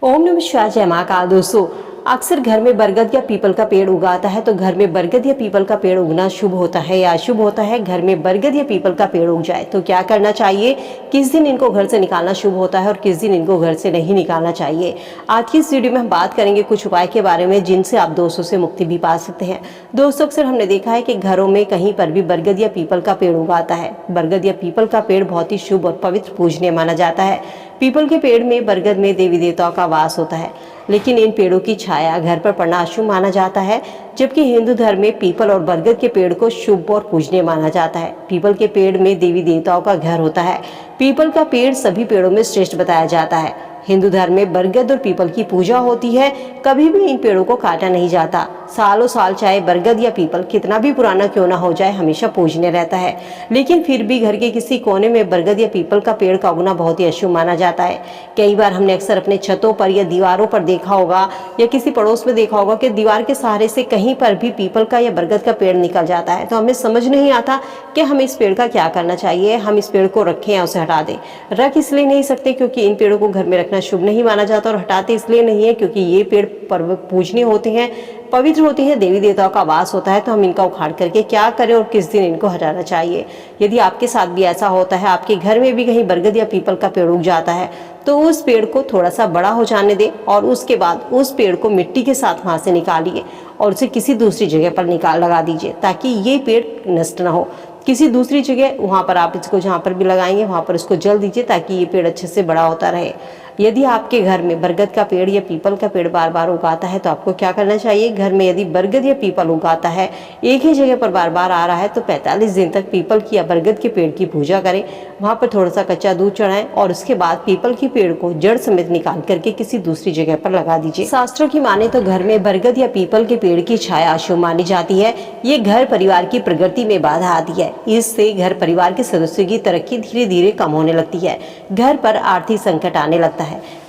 ओम नमः शिवाय। जय महाकाल। दोस्तों, अक्सर घर में बरगद या पीपल का पेड़ उगाता है तो घर में बरगद या पीपल का पेड़ उगना शुभ होता है या अशुभ होता है। घर में बरगद या पीपल का पेड़ उग जाए तो क्या करना चाहिए, किस दिन इनको घर से निकालना शुभ होता है और किस दिन इनको घर से नहीं निकालना चाहिए। आज की इस वीडियो में हम बात करेंगे कुछ उपाय के बारे में जिनसे आप दोषों से मुक्ति भी पा सकते हैं। दोस्तों, अक्सर हमने देखा है कि घरों में कहीं पर भी बरगद या पीपल का पेड़ उगाता है। बरगद या पीपल का पेड़ बहुत ही शुभ और पवित्र पूजनीय माना जाता है। पीपल के पेड़ में, बरगद में देवी देवताओं का वास होता है, लेकिन इन पेड़ों की छाया घर पर पड़ना अशुभ माना जाता है। जबकि हिंदू धर्म में पीपल और बरगद के पेड़ को शुभ और पूजनीय माना जाता है। पीपल के पेड़ में देवी देवताओं का घर होता है। पीपल का पेड़ सभी पेड़ों में श्रेष्ठ बताया जाता है। हिंदू धर्म में बरगद और पीपल की पूजा होती है। कभी भी इन पेड़ों को काटा नहीं जाता। सालों साल चाहे बरगद या पीपल कितना भी पुराना क्यों ना हो जाए, हमेशा पूजनीय रहता है। लेकिन फिर भी घर के किसी कोने में बरगद या पीपल का पेड़ का उगना बहुत ही अशुभ माना जाता है। कई बार हमने अक्सर अपने छतों पर या दीवारों पर देखा होगा या किसी पड़ोस में देखा होगा कि दीवार के सहारे से कहीं पर भी पीपल का या बरगद का पेड़ निकल जाता है। तो हमें समझ नहीं आता कि हम इस पेड़ का क्या करना चाहिए। हम इस पेड़ को रखें या उसे हटा दें। रख इसलिए नहीं सकते क्योंकि इन पेड़ों को घर में रखना शुभ नहीं माना जाता, और हटाते इसलिए नहीं है क्योंकि ये पेड़ पूजनीय होते हैं, पवित्र होती है, देवी देवताओं का वास होता है। तो हम इनका उखाड़ करके क्या करें और किस दिन इनको हटाना चाहिए। यदि आपके साथ भी ऐसा होता है, आपके घर में भी कहीं बरगद या पीपल का पेड़ उग जाता है, तो उस पेड़ को थोड़ा सा बड़ा हो जाने दें और उसके बाद उस पेड़ को मिट्टी के साथ वहाँ से निकालिए और उसे किसी दूसरी जगह पर लगा दीजिए ताकि ये पेड़ नष्ट ना हो। किसी दूसरी जगह वहाँ पर आप इसको जहाँ पर भी लगाएंगे वहाँ पर इसको जल दीजिए ताकि ये पेड़ अच्छे से बड़ा होता रहे। यदि आपके घर में बरगद का पेड़ या पीपल का पेड़ बार बार उगाता है तो आपको क्या करना चाहिए। घर में यदि बरगद या पीपल उगाता है, एक ही जगह पर बार बार आ रहा है, तो 45 दिन तक पीपल की या बरगद के पेड़ की पूजा करें। वहाँ पर थोड़ा सा कच्चा दूध चढ़ाएं और उसके बाद पीपल के पेड़ को जड़ समेत निकाल करके किसी दूसरी जगह पर लगा दीजिए। शास्त्रों की माने तो घर में बरगद या पीपल के पेड़ की छाया अशुभ मानी जाती है। ये घर परिवार की प्रगति में बाधा आती है। इससे घर परिवार के सदस्यों की तरक्की धीरे धीरे कम होने लगती है। घर पर आर्थिक संकट आने लगता है।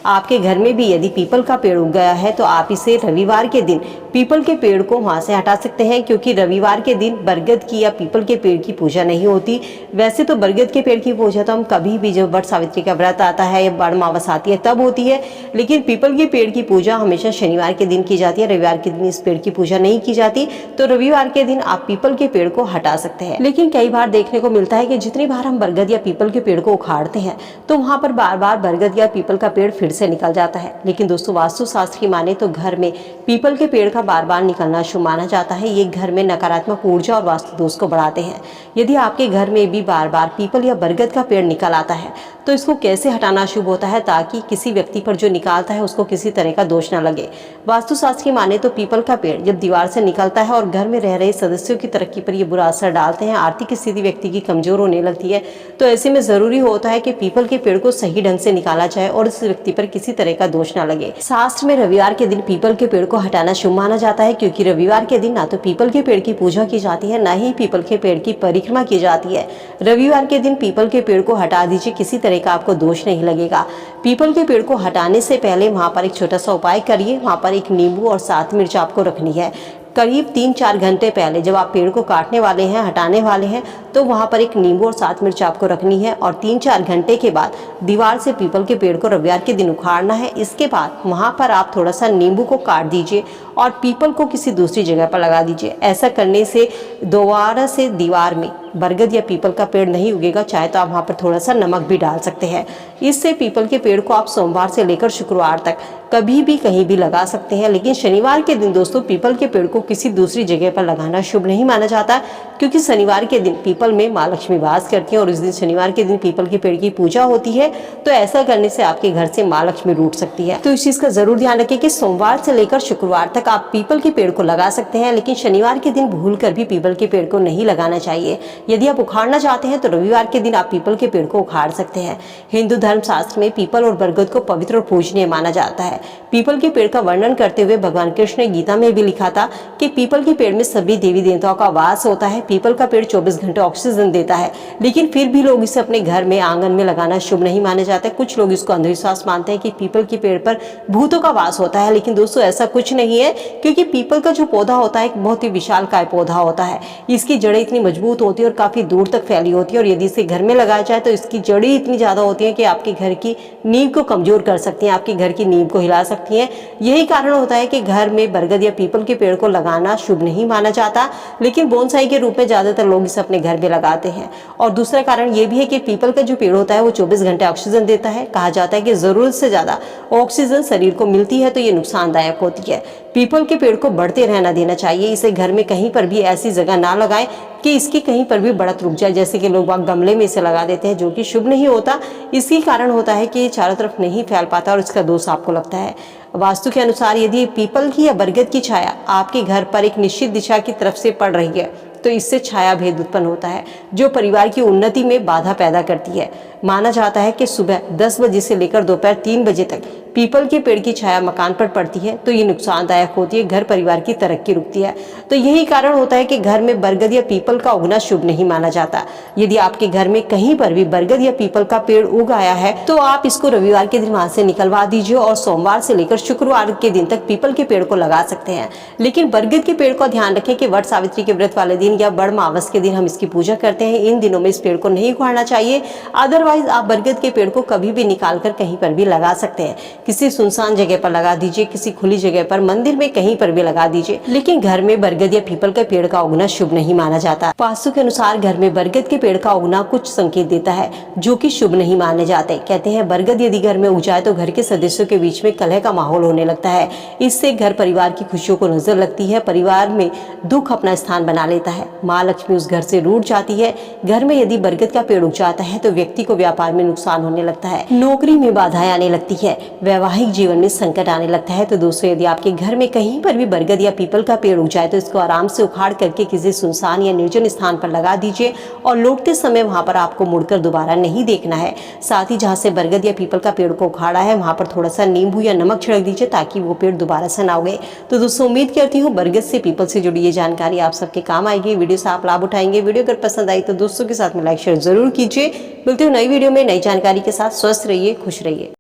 आपके घर में भी यदि पीपल का पेड़ उग गया है तो आप इसे रविवार के दिन पीपल के पेड़ को वहां से हटा सकते हैं, क्योंकि रविवार के दिन बरगद की या पीपल के पेड़ की पूजा नहीं होती। वैसे तो बरगद के पेड़ की पूजा तो हम कभी भी, जब वट सावित्री का व्रत आता है या बड़ मावस आती है तब होती है, लेकिन पीपल के पेड़ की पूजा हमेशा शनिवार के दिन की जाती है। रविवार के दिन इस पेड़ की पूजा नहीं की जाती, तो रविवार के दिन आप पीपल के पेड़ को हटा सकते हैं। लेकिन कई बार देखने को मिलता है कि जितनी बार हम बरगद या पीपल के पेड़ को उखाड़ते हैं तो वहां पर बार बार बरगद या पीपल का पेड़ फिर से निकल जाता है। लेकिन दोस्तों, वास्तु शास्त्र की माने तो घर में पीपल के पेड़ का बार बार निकलना शुभ माना जाता है। ये घर में नकारात्मक ऊर्जा और वास्तु दोष को बढ़ाते हैं। यदि आपके घर में भी बार बार पीपल या बरगद का पेड़ निकल आता है तो इसको कैसे हटाना शुभ होता है, ताकि किसी व्यक्ति पर जो निकालता है उसको किसी तरह का दोष न लगे। वास्तुशास्त्र की माने तो पीपल का पेड़ जब दीवार से निकलता है और घर में रह रहे सदस्यों की तरक्की पर ये बुरा असर डालते हैं, आर्थिक स्थिति व्यक्ति की कमजोर होने लगती है, तो ऐसे में जरूरी होता है कि पीपल के पेड़ को सही ढंग से निकाला जाए और उस व्यक्ति पर किसी तरह का दोष न लगे। शास्त्र में रविवार के दिन पीपल के पेड़ को हटाना शुभ माना जाता है, क्योंकि रविवार के दिन ना तो पीपल के पेड़ की पूजा की जाती है, ना ही पीपल के पेड़ की परिक्रमा की जाती है। रविवार के दिन पीपल के पेड़ को हटा दीजिए, किसी तरह का आपको दोष नहीं लगेगा। पीपल के पेड़ को हटाने से पहले वहां पर एक छोटा सा उपाय करिए। वहां पर एक नींबू और 7 मिर्च आपको रखनी है। करीब 3-4 घंटे पहले जब आप पेड़ को काटने वाले हैं, हटाने वाले हैं, तो वहां पर एक नींबू और 7 मिर्च आपको रखनी है और 3-4 घंटे के बाद दीवार से पीपल के पेड़ को रविवार के दिन उखाड़ना है। इसके बाद वहां पर आप थोड़ा सा नींबू को काट दीजिए और पीपल को किसी दूसरी जगह पर लगा दीजिए। ऐसा करने से दोबारा से दीवार में बरगद या पीपल का पेड़ नहीं उगेगा। चाहे तो आप वहां पर थोड़ा सा नमक भी डाल सकते हैं। इससे पीपल के पेड़ को आप सोमवार से लेकर शुक्रवार तक कभी भी कहीं भी लगा सकते हैं। लेकिन शनिवार के दिन दोस्तों पीपल के पेड़ को किसी दूसरी जगह पर लगाना शुभ नहीं माना जाता, क्योंकि शनिवार के दिन पीपल में माँ लक्ष्मी वास करती हैं और इस दिन शनिवार के दिन पीपल के पेड़ की पूजा होती है। तो ऐसा करने से आपके घर से माँ लक्ष्मी रूठ सकती है। तो इस चीज का जरूर ध्यान रखें कि सोमवार से लेकर शुक्रवार तक आप पीपल के पेड़ को लगा सकते हैं, लेकिन शनिवार के दिन भूल कर भी पीपल के पेड़ को नहीं लगाना चाहिए। यदि आप उखाड़ना चाहते हैं तो रविवार के दिन आप पीपल के पेड़ को उखाड़ सकते हैं। हिंदू धर्म शास्त्र में पीपल और बरगद को पवित्र और पूजनीय माना जाता है। पीपल के पेड़ का वर्णन करते हुए भगवान कृष्ण ने गीता में भी लिखा था कि पीपल के पेड़ में सभी देवी देवताओं का वास होता है। पीपल का पेड़ 24 घंटे ऑक्सीजन देता है, लेकिन फिर भी लोग इसे अपने घर में, आंगन में लगाना शुभ नहीं माना जाता है। कुछ लोग इसको अंधविश्वास मानते हैं कि पीपल के पेड़ पर भूतों का वास होता है, लेकिन दोस्तों ऐसा कुछ नहीं है। क्योंकि पीपल का जो पौधा होता है एक बहुत ही विशालकाय पौधा होता है। इसकी जड़ें इतनी मजबूत होती है और काफ़ी दूर तक फैली होती है, और यदि इसे घर में लगाया जाए तो इसकी जड़ें इतनी ज़्यादा होती हैं कि आपके घर की नींव को कमज़ोर कर सकती हैं, आपके घर की नींव को हिला सकती हैं। यही कारण होता है कि घर में बरगद या पीपल के पेड़ को लगाना शुभ नहीं माना जाता, लेकिन बोनसाई के रूप में ज़्यादातर लोग इसे अपने घर में लगाते हैं। और दूसरा कारण ये भी है कि पीपल का जो पेड़ होता है वो 24 घंटे ऑक्सीजन देता है। कहा जाता है कि ज़रूरत से ज़्यादा ऑक्सीजन शरीर को मिलती है तो ये नुकसानदायक होती है। पीपल के पेड़ को बढ़ते रहना देना चाहिए। इसे घर में कहीं पर भी ऐसी जगह ना लगाएं कि इसकी कहीं पर भी बढ़त रुक जाए, जैसे कि लोग बाग गमले में इसे लगा देते हैं, जो कि शुभ नहीं होता। इसकी कारण होता है कि ये चारों तरफ नहीं फैल पाता और इसका दोष आपको लगता है। वास्तु के अनुसार यदि पीपल की या बरगद की छाया आपके घर पर एक निश्चित दिशा की तरफ से पड़ रही है तो इससे छाया भेद उत्पन्न होता है, जो परिवार की उन्नति में बाधा पैदा करती है। माना जाता है कि सुबह 10 बजे से लेकर दोपहर 3 बजे तक पीपल के पेड़ की छाया मकान पर पड़ती है तो ये नुकसानदायक होती है, घर परिवार की तरक्की रुकती है। तो यही कारण होता है कि घर में बरगद या पीपल का उगना शुभ नहीं माना जाता। यदि आपके घर में कहीं पर भी बरगद या पीपल का पेड़ उग आया है तो आप इसको रविवार के दिन वहां से निकलवा दीजिए और सोमवार से लेकर शुक्रवार के दिन तक पीपल के पेड़ को लगा सकते हैं। लेकिन बरगद के पेड़ को ध्यान रखें कि वट सावित्री के व्रत वाले दिन या बड़ मावस के दिन हम इसकी पूजा करते हैं, इन दिनों में इस पेड़ को नहीं उखाड़ना चाहिए। अदरवाइज आप बरगद के पेड़ को कभी भी निकाल कर कहीं पर भी लगा सकते हैं। किसी सुनसान जगह पर लगा दीजिए, किसी खुली जगह पर, मंदिर में, कहीं पर भी लगा दीजिए, लेकिन घर में बरगद या पीपल के पेड़ का उगना शुभ नहीं माना जाता। वास्तु के अनुसार घर में बरगद के पेड़ का उगना कुछ संकेत देता है जो कि शुभ नहीं माने जाते। कहते हैं बरगद यदि घर में उग जाए तो घर के सदस्यों के बीच में कलह का माहौल होने लगता है। इससे घर परिवार की खुशियों को नजर लगती है, परिवार में दुख अपना स्थान बना लेता है, माँ लक्ष्मी उस घर से रूठ जाती है। घर में यदि बरगद का पेड़ उग जाता है तो व्यक्ति को व्यापार में नुकसान होने लगता है, नौकरी में बाधाएं आने लगती है, वैवाहिक जीवन में संकट आने लगता है। तो दोस्तों, यदि आपके घर में कहीं पर भी बरगद या पीपल का पेड़ उग जाए तो इसको आराम से उखाड़ करके किसी सुनसान या निर्जन स्थान पर लगा दीजिए और लौटते समय वहां पर आपको मुड़कर दोबारा नहीं देखना है। साथ ही जहां से बरगद या पीपल का पेड़ को उखाड़ा है वहां पर थोड़ा सा नींबू या नमक छिड़क दीजिए ताकि वो पेड़ दोबारा से ना उगे। तो दोस्तों, उम्मीद करती हूँ बरगद से पीपल से जुड़ी ये जानकारी आप सबके काम आएगी। वीडियो से आप लाभ उठाएंगे। वीडियो अगर पसंद आई तो दोस्तों के साथ में लाइक शेयर जरूर कीजिए। मिलते हो नई वीडियो में नई जानकारी के साथ। स्वस्थ रहिए, खुश रहिए।